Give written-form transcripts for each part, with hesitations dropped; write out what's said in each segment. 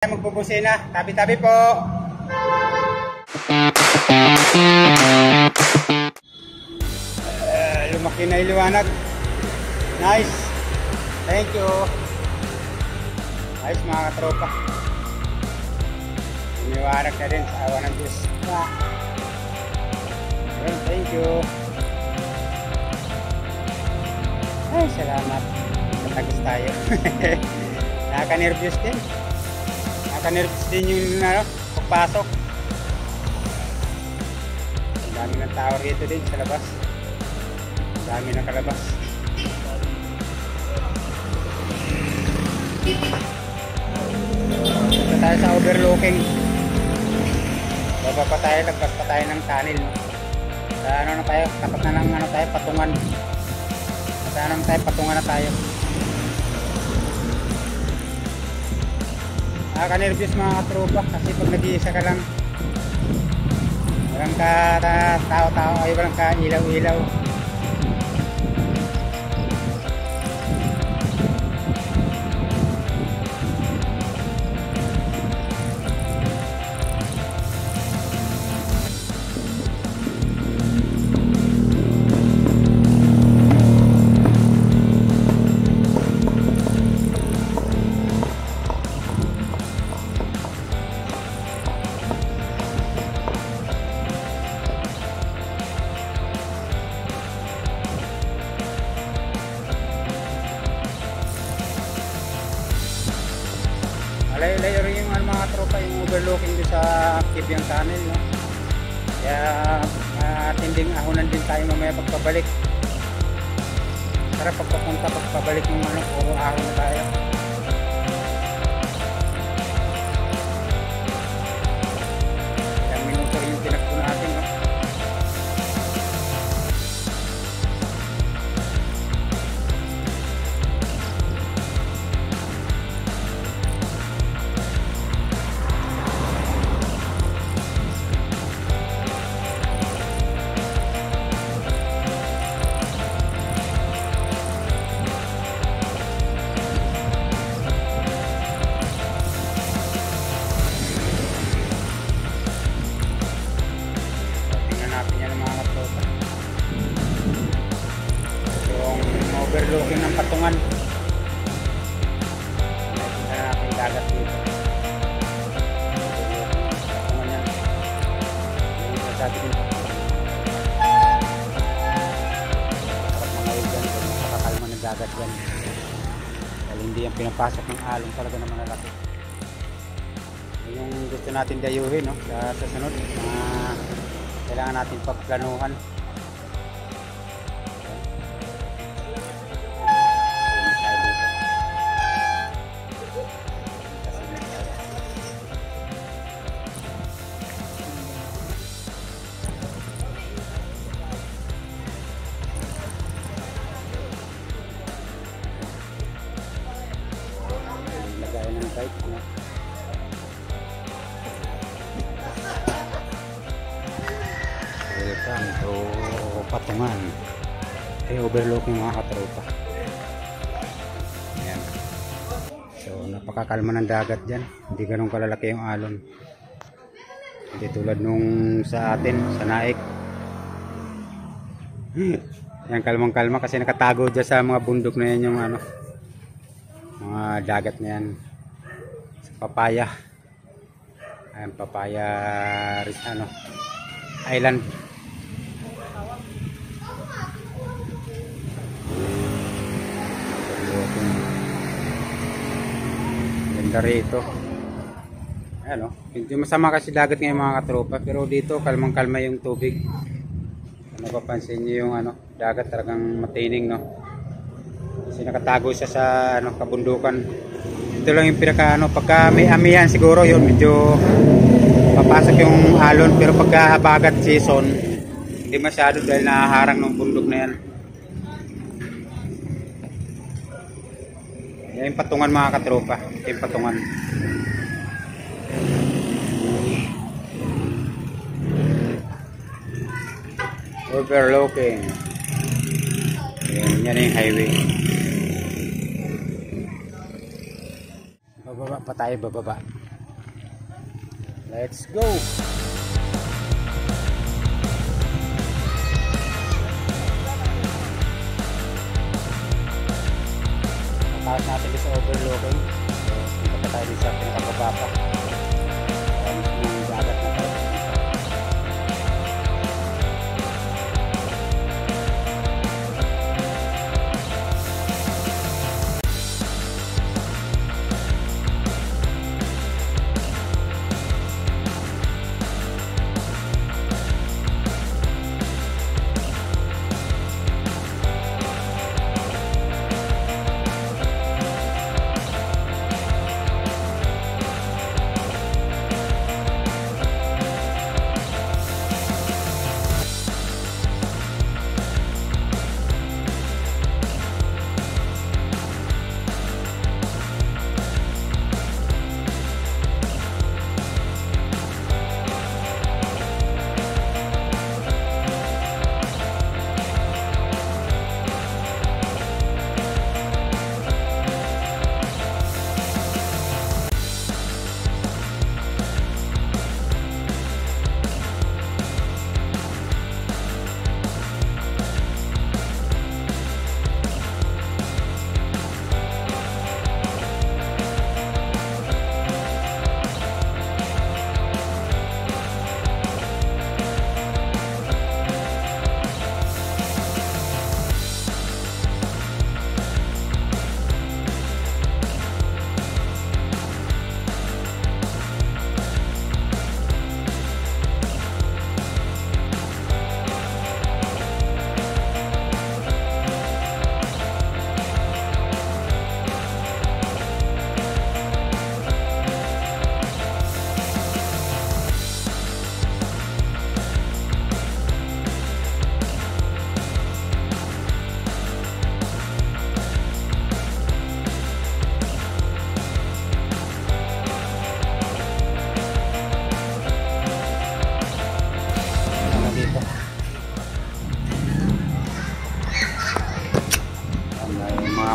Magbubusina, tabi-tabi po. Lumaki na iliwanag. Nice. Thank you. Nice mga katropa. Lumiwanag na din sa awa ng Diyos. Thank you. Ay, salamat. Katagos tayo. Nakaka-nervous din. Nakanervous din yung pagpasok. Ang dami ng tao rito din sa labas. Ang dami ng kalabas. Punta tayo sa overlooking. Baba pa tayo, lagpas pa tayo ng tunnel, no? Sa ano na tayo, tapat na ng tayo, patungan. Sa ano na tayo, patungan na tayo. Nakaka-nervous mga katropa kasi pag nag-iisa ka lang, walang ka tao-tao, ay walang ka ilaw-ilaw. Layo rin yung mga tropa, yung overlooking doon sa Kibyang Tunnel, no? Kaya matinding ahonan din tayo mamaya pagpabalik. Tara, pagpabalik yung puro ahon na tayo. Ilang minuto rin yung tinakbo natin, no? Overlooking ng patungan. Nakikita natin yung dagat dito. Patungan yan. Yung masabi din patungan. Sarap mangawid dyan. Makakalma ng dagat dyan. Dahil hindi yan pinapasok ng alon talaga na malalaki. Yung gusto natin dayuhin, no? Sa sunod. Kailangan natin pagplanuhan. Welcome to Patungan. Overlooking mga katropa. Ayan. So napakakalma ng dagat dyan. Hindi ganun kalalaki yung alon. Hindi tulad nung sa atin, sa Naik. Yan, kalmang kalma kasi nakatago dyan sa mga bundok na yan yung mga dagat na yan. Papaya. Ayan, Papaya Island. Ganda rito. Ayan, medyo masama kasi dagat ngayon mga katropa, pero dito kalmang kalma yung tubig. Napapansin nyo yung dagat talagang matining, no? Kasi nakatago siya sa kabundukan. Ito lang yung pinaka pagka may amihan siguro yun medyo papasok yung alon, pero pagka habagat season hindi masyado dahil nahaharang ng bundok na yan. Yan yung patungan mga katropa. Ito yung patungan. Overlooking. Yan yung highway. Bababa pa tayo, bababa. Let's go! Taas natin sa overlooking. So, dito pa tayo sa pinakababa pa. Yung dagat na tayo.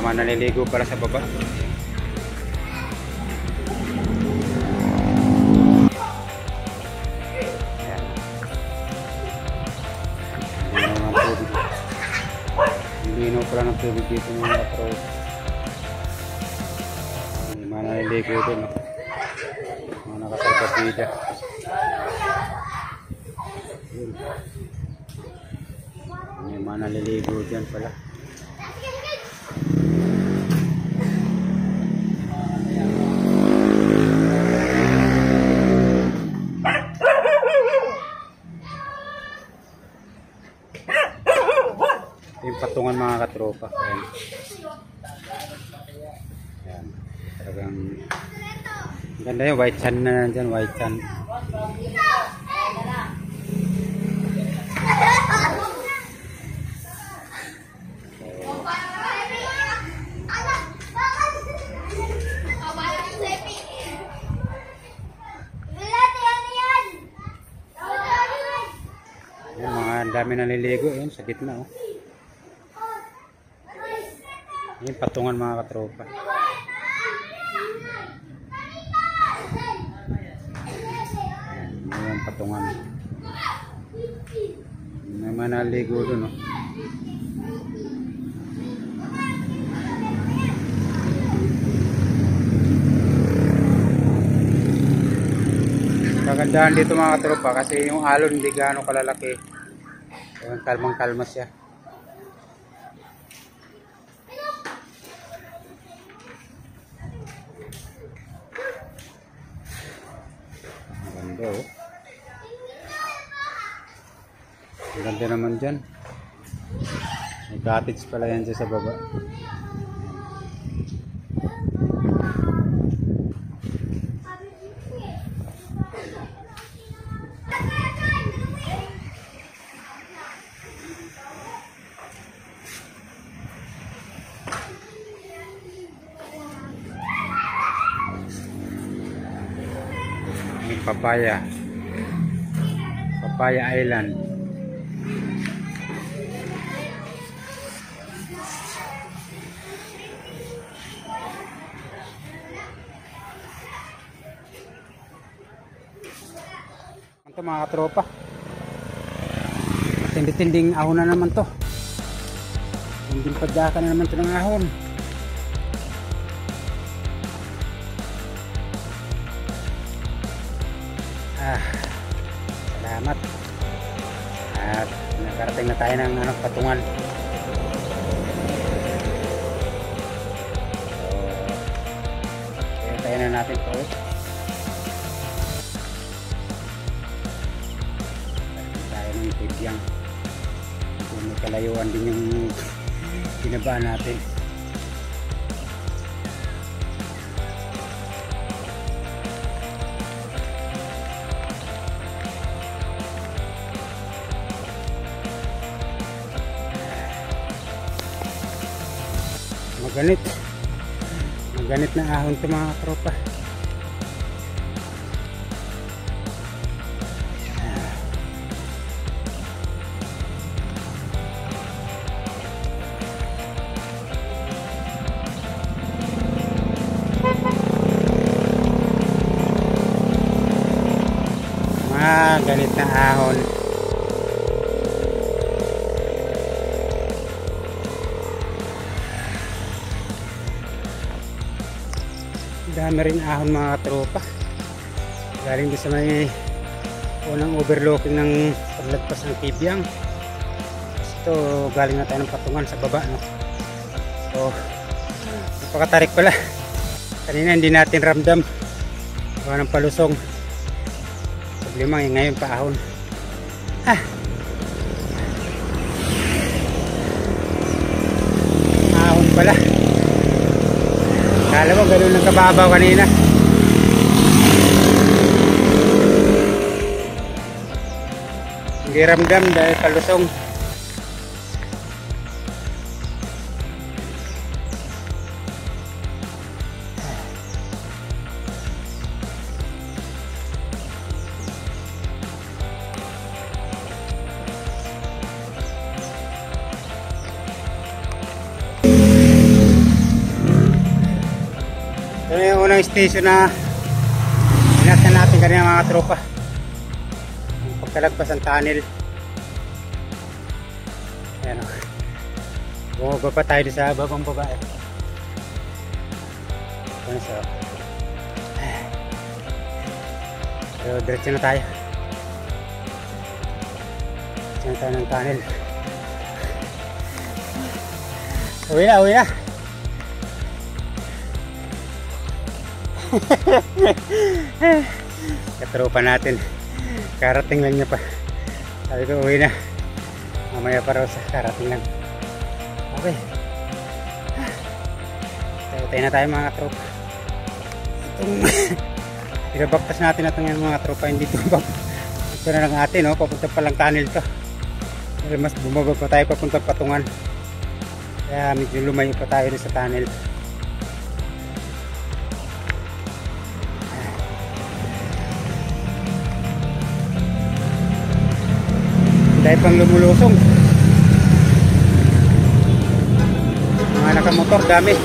Mga naliligo para sa baba. Ayan. Linaw pala ng tubig dito mga katropa. May mga naliligo din, no? Mga nakasalbabida. May mga naliligo dyan pala. Yung patungan mga katropa. Ayan. Ayan. Talagang ganda yung white sand na nandyan. White sand. Ayan, mga dami naliligo. Ayan, sa gitna. Oh. Yung patungan mga katropa. Ayan, yung patungan. May mga naligo dun, oh. Kagandahan dito mga katropa kasi yung alon hindi gaano kalalaki. Ayan, kalmang-kalma siya. Ganda, oh. Ang ganda naman dyan. May cottage pala yan dyan sa baba. May papaya. Papaya Island. Ito mga katropa. Tindi-tinding ahon na naman to. Tinding padaka na naman to ng ahon. Salamat. At nakarating na tayo ng patungan. So, tayo na natin po. Tayo ng tibyang. May kalayuan din yung binabaan natin. Maganit na ahon ito mga katropa. Maganit na ahon. Dami rin ahon mga katropa. Galing din sa may unang overlooking ng paglagpas ng tibyang. Ito galing na tayo ng patungan sa baba, no? So napakatarik pala. Kanina hindi natin ramdam gawa ng palusong. Problema ngayon pa ahon. Ahon pala. Kala mo gano'n lang kababaw kanina. Hindi ramdam dahil kalusong. Ito na yung unang station na binasa natin kanina mga tropa. Ang pagkalagpas ng tunnel. Ayan o. Bumaba pa tayo sa babang babae. Ayan so. Pero diretso na tayo. Diretso na tayo ng tunnel. Uwi na. Katropa natin, karating lang niya pa. Sabi ko uwi na, mamaya pa raw sa karating lang. Okay, tayo na tayo mga katropa. Itong pinabaktas natin itong yan mga katropa, hindi ito ito na lang atin, no? Papunta pa lang tunnel to. Pero mas bumaba pa tayo papunta patungan, kaya medyo lumayo pa tayo sa tunnel. Dahil pang lumulusong mga nakamotor dami.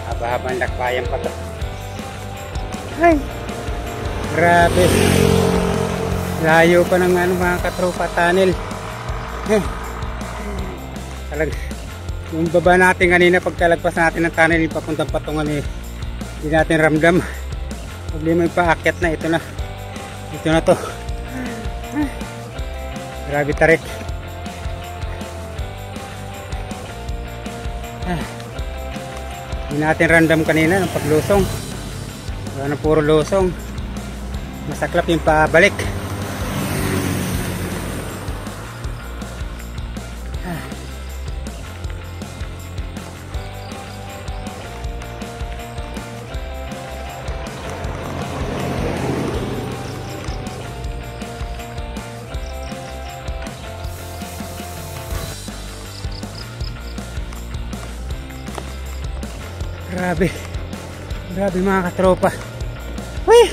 Haba-habang lakbayan pa to. Ay, grabe. Layo pa ng mga katropa tunnel. Yung baba natin kanina pagkalagpas natin ng tunnel yung papuntang patungan hindi natin ramdam. Problema yung paakyat na. Ito na to. Grabe tarik. Hindi natin ramdam kanina ng paglusong. Wala na puro lusong. Masaklap yung pabalik. Grabe mga katropa. Uy!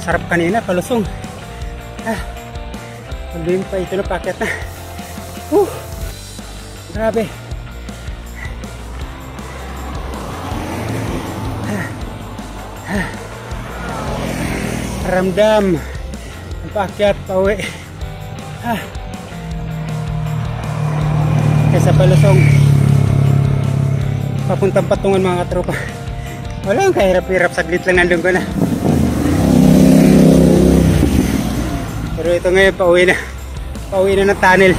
Sarap kanina, palusong. Pagluin pa, ito na paket na. Grabe. Ramdam. Ang paket, pauwi. Kaysa palusong. Papuntang Patungan mga katropa. Walang kahirap-hirap, saglit lang nandun ko na. Pero ito ngayon, pauwi na. Pauwi na ng tunnel.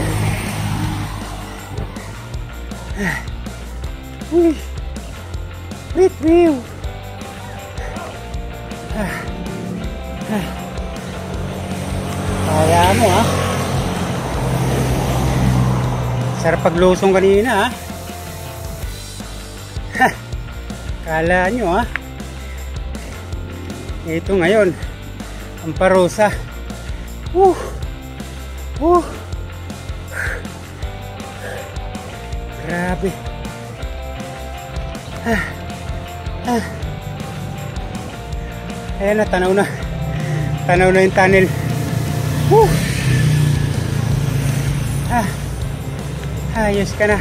Great view. Kaya mo ha. Sarap paglusong kanina ha. Kala nyo ha. Ito ngayon, ang parusa. Grabe. Ayan na, tanaw na. Tanaw na yung tunnel. Ayos ka na.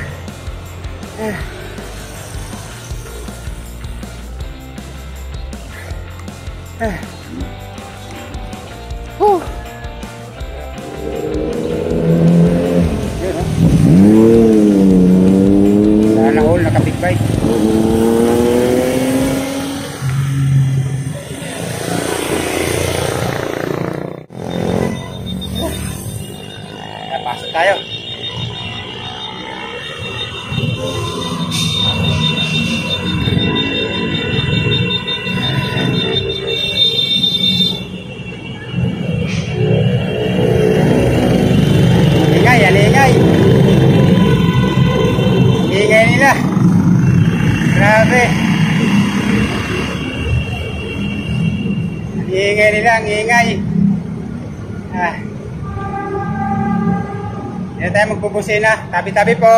Sana all naka-big bike. Pasok tayo. Ingay. Ingay nila. Grabe. Ingay nila, ang ingay. Hindi tayo magpupusina. Tabi-tabi po.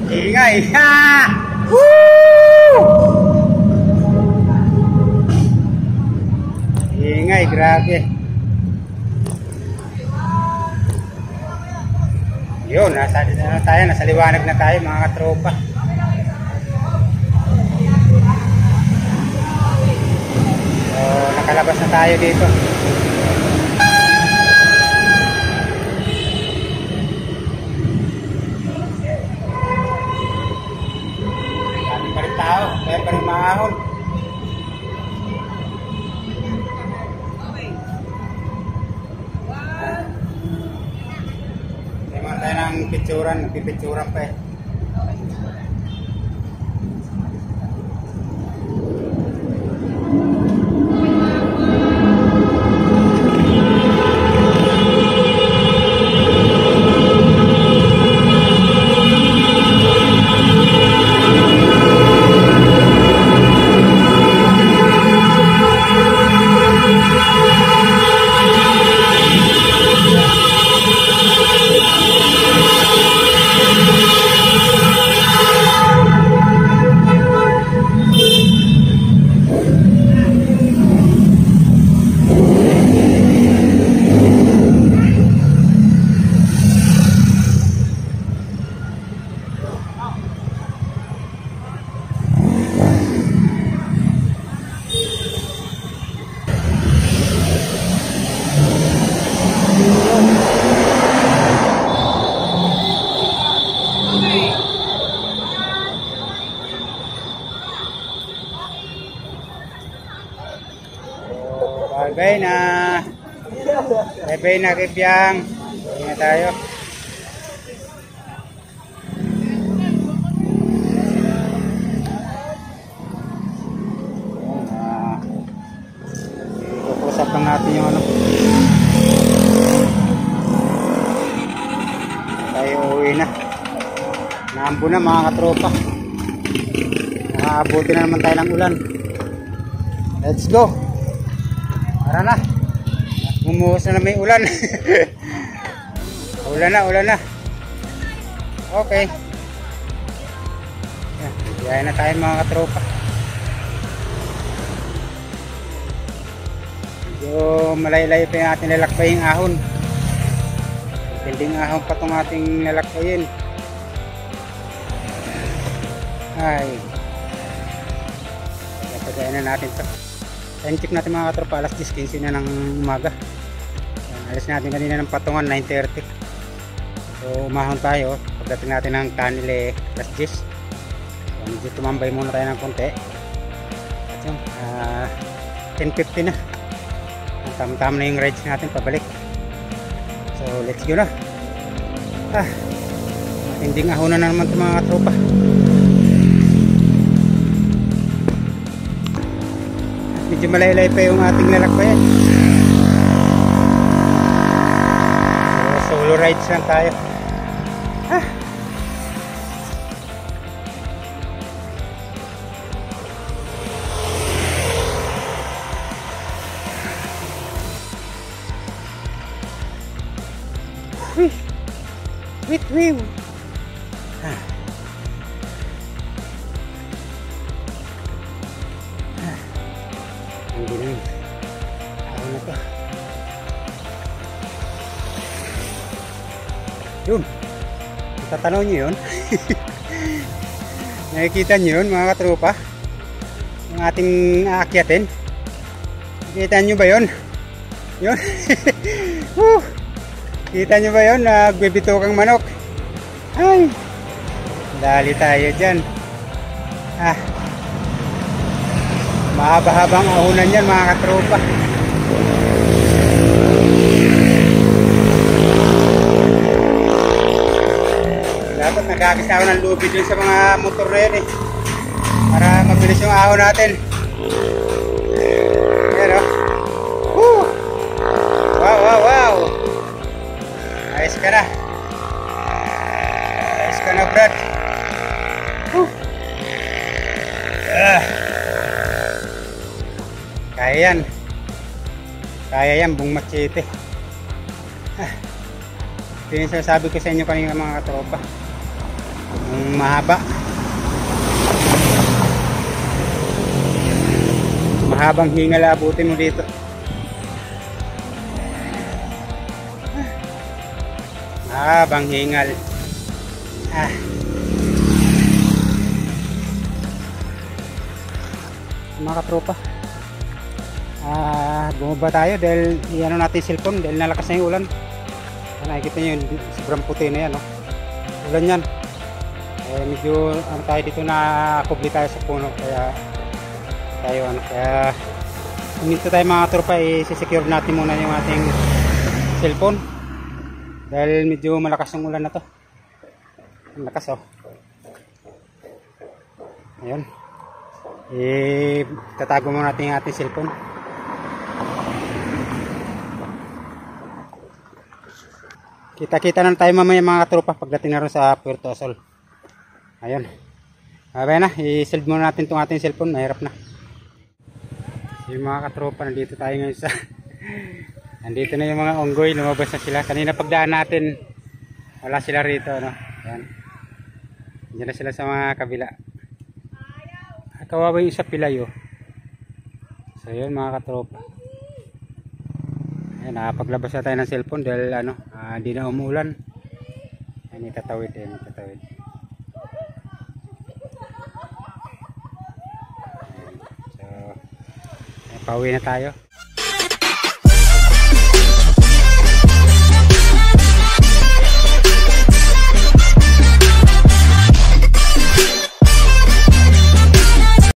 Ingay. Ingay, grabe. Yun, nasa liwanag na tayo mga katropa. So, nakalabas na tayo dito. Kaya pa rin maahon. Kaya mga tayo ng picturan, nagpipicturan pa eh. Bye na. Bye na Kibyang. Bye na tayo. Uuwi na. Naambo na mga katropa. Nakaabuti na naman tayo ng ulan. Let's go. Tara na. Bumuhos na may ulan. Ulan na. Okay. Biyahe na tayo mga katropa. Medyo malay-lay pa yung ating lalakbayin ahon. Tinding ahon pa itong ating lalakbayin. Ay. Pagkagayan na natin ito. Time check natin mga katropa. Alas 10:15 na ng umaga. Alas natin kanina ng patungan 9:30. So umahon tayo. Pagdating natin ng Kanile alas 10. So, medyo tumambay muna tayo ng konti. At yun 10:50 na. Tama-tama na yung rides natin pabalik. So let's go na. Hindi ahonan na naman ito mga katropa. Medyo malay-lay pa yung ating lalakbayan. So solo rides lang tayo. Wait. Hindi na yun. Ako na to. Yun. Tatanaw nyo yun. Nakikita nyo yun mga katropa. Yung ating aakyatin. Nakikita nyo ba yun? Yun. Kita nyo ba yun? Nagbibitukang manok. Ay. Dali tayo dyan. Mahaba-habang ahunan yan mga katropa. Dapat nagagis ako ng lubid dun sa mga motor na yun para mabilis yung ahon natin. Ayan o. Wow. Ayos ka na. Brad. Kaya yan buong machete. Ito yung sinasabi ko sa inyo kanina mga katropa. Yung mahaba. Mahabang hingal abutin mo dito. Mahabang hingal. Mga katropa, bumaba tayo dahil iano natin yung cellphone dahil nalakas na yung ulan. Nakikita nyo yun, sobrang puti na yan, no? Ulan yan. Medyo tayo dito na kubli tayo sa puno, kaya huminto tayo mga katropa. I-secure natin muna yung ating cellphone dahil medyo malakas yung ulan na to. Lakas ayun, tatago muna natin yung ating cellphone. Kita-kita na tayo mamaya mga katropa pagdating na rin sa Puerto Sol. Ayun, okay na, i-solve muna natin itong ating cellphone. Mahirap na yung mga katropa. Nandito tayo ngayon sa nandito na yung mga onggoy, lumabas na sila. Kanina pagdaan natin wala sila rito, no? Ayan. Diyan na sila sa mga kabila. Kawawa yung isa pilayo. So yun mga katropa. Ayan, nakapaglabas na tayo ng cellphone dahil hindi na umuulan. Ayan, itatawid. So pauwi na tayo.